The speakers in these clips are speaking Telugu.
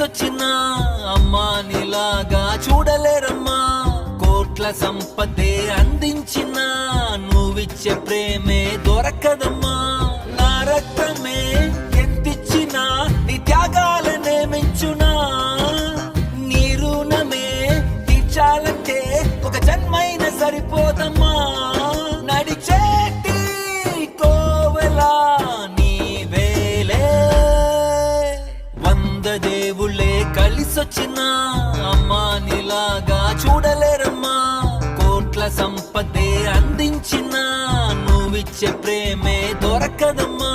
కలిసొచ్చిన అమ్మా నీలాగా చూడలేరమ్మా. కోట్ల సంపదే అందించిన నువ్విచ్చే ప్రేమే దొరకదమ్మా. నా రక్తమే ఎంతిచ్చినా నీ త్యాగాలనే మెంచునా. నీ రుణమే తీర్చాలంటే ఒక జన్మైన సరిపోదమ్మా. నడిచేటి కోవెలా నీవేలే. 100 దేవుళ్ళే కలిసొచ్చిన అమ్మా నీలాగా చూడలేరమ్మా. కోట్ల సంపదే అందించిన నువ్విచ్చే ప్రేమే దొరకదమ్మా.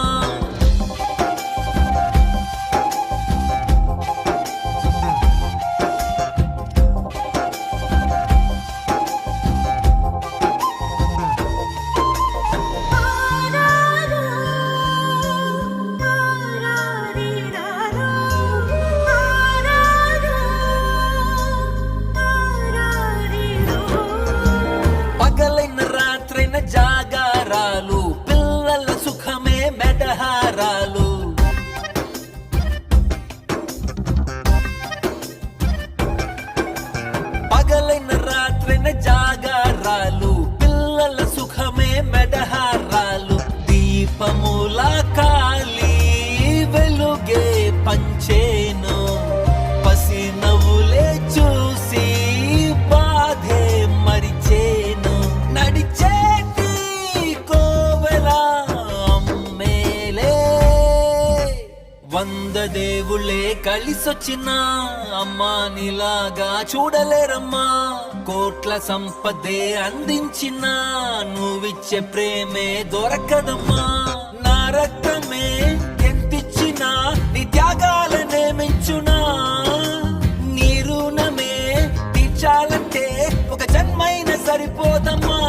పగలైన రాత్రైన జాగారాలు, పిల్లల సుఖమే మెడహారాలు. పగలైన రాత్రైన జాగారాలు, పిల్లల సుఖమే మెడహారాలు. దీపముల కాలి వెలుగే పంచేను. పసి నవ్వులే చూసి బాధే మరిచేను. నడిచేటి కోవెలా అమ్మేలే. 100 దేవుళ్ళే కలిసొచ్చిన అమ్మా నీలాగా చూడలేరమ్మా. కోట్ల సంపదే అందించిన నువ్విచ్చే ప్రేమే దొరకదమ్మా. నా రక్తమే ఎంతిచ్చినా నీ త్యాగాలనే మెంచునా. నీ రుణమే తీర్చాలంటే ఒక జన్మైన సరిపోదమ్మా.